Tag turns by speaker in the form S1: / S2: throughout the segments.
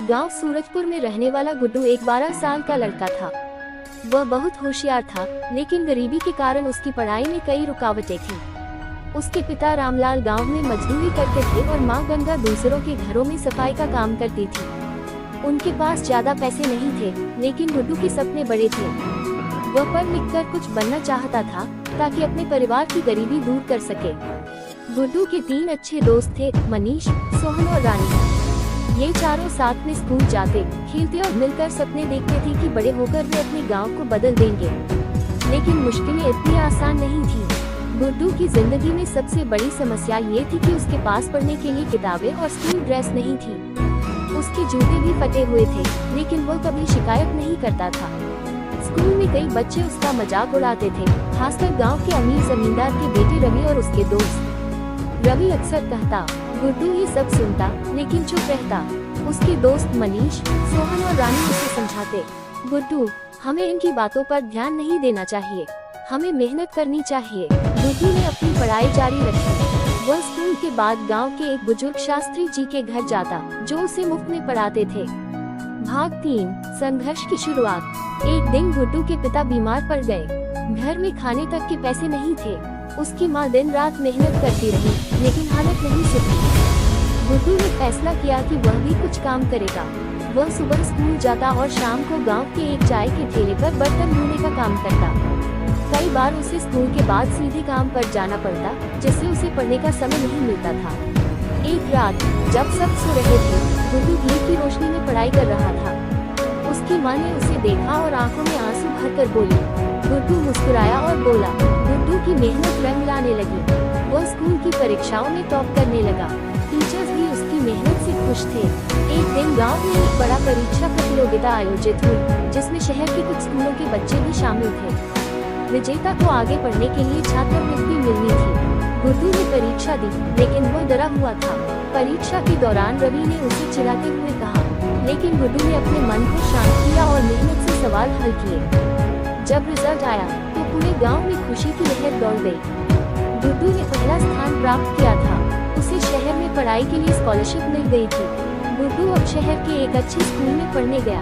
S1: गांव सूरजपुर में रहने वाला गुड्डू एक 12 साल का लड़का था। वह बहुत होशियार था, लेकिन गरीबी के कारण उसकी पढ़ाई में कई रुकावटें थीं। उसके पिता रामलाल गांव में मजदूरी करते थे और मां गंगा दूसरों के घरों में सफाई का काम करती थी। उनके पास ज्यादा पैसे नहीं थे, लेकिन गुड्डू के सपने बड़े थे। वह पढ़ लिख कर कुछ बनना चाहता था, ताकि अपने परिवार की गरीबी दूर कर सके। गुड्डू के 3 अच्छे दोस्त थे, मनीष, सोहन और रानी। ये चारों साथ में स्कूल जाते, खेलते और मिलकर सपने देखते थे कि बड़े होकर वे अपने गांव को बदल देंगे। लेकिन मुश्किलें इतनी आसान नहीं थी। गुड्डू की जिंदगी में सबसे बड़ी समस्या ये थी कि उसके पास पढ़ने के लिए किताबें और स्कूल ड्रेस नहीं थी। उसके जूते भी फटे हुए थे, लेकिन वो कभी शिकायत नहीं करता था। स्कूल में कई बच्चे उसका मजाक उड़ाते थे, खासकर गांव के अमीर जमींदार के बेटे रवि और उसके दोस्त। रवि अक्सर कहता, गुड्डू ये सब सुनता, लेकिन चुप रहता। उसके दोस्त मनीष, सोहन और रानी उसे समझाते, गुड्डू, हमें इनकी बातों पर ध्यान नहीं देना चाहिए, हमें मेहनत करनी चाहिए। गुड्डू ने अपनी पढ़ाई जारी रखी। वह स्कूल के बाद गांव के एक बुजुर्ग शास्त्री जी के घर जाता, जो उसे मुफ्त में पढ़ाते थे। भाग 3, संघर्ष की शुरुआत। एक दिन गुड्डू के पिता बीमार पड़ गए। घर में खाने तक के पैसे नहीं थे। उसकी मां दिन रात मेहनत करती रही, लेकिन हालत नहीं सुधरी। गुड्डू ने फैसला किया कि वह भी कुछ काम करेगा। वह सुबह स्कूल जाता और शाम को गांव के एक चाय के ठेले पर बर्तन धोने का काम करता। कई बार उसे स्कूल के बाद सीधे काम पर जाना पड़ता, जिससे उसे पढ़ने का समय नहीं मिलता था। एक रात जब सब सो रहे थे, गुड्डू दीप की रोशनी में पढ़ाई कर रहा था। उसकी मां ने उसे देखा और आंखों में आंसू भरकर बोली। गुड्डू मुस्कुराया और बोला। गुड्डू की मेहनत रंग लाने लगी। वह स्कूल की परीक्षाओं में टॉप करने लगा। टीचर्स भी उसकी मेहनत से खुश थे। एक दिन गांव में एक बड़ा परीक्षा प्रतियोगिता आयोजित हुई, जिसमें शहर के कुछ स्कूलों के बच्चे भी शामिल थे। विजेता को आगे पढ़ने के लिए छात्रवृत्ति मिलनी थी। गुड्डू ने परीक्षा दी, लेकिन वह डरा हुआ था। परीक्षा के दौरान रवि ने उसे चिढ़ाते हुए कहा, लेकिन गुड्डू ने अपने मन को शांत किया और मेहनत से सवाल हल किए। जब रिजल्ट आया, तो पूरे गांव में खुशी की लहर दौड़ गई। गुड्डू ने पहला स्थान प्राप्त किया था। उसे शहर में पढ़ाई के लिए स्कॉलरशिप मिल गई थी। गुड्डू अब शहर के एक अच्छे स्कूल में पढ़ने गया,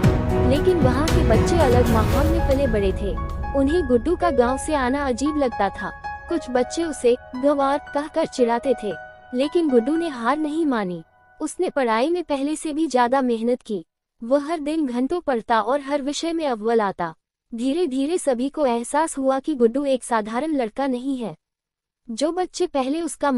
S1: लेकिन वहाँ के बच्चे अलग माहौल में पले बड़े थे। उन्हें गुड्डू का गांव से आना अजीब लगता था। कुछ बच्चे उसे गंवार कहकर चिढ़ाते थे, लेकिन गुड्डू ने हार नहीं मानी। उसने पढ़ाई में पहले से भी ज्यादा मेहनत की। वह हर दिन घंटों पढ़ता और हर विषय में अव्वल आता। धीरे धीरे सभी को एहसास हुआ कि गुड्डू एक साधारण लड़का नहीं है। जो बच्चे पहले उसका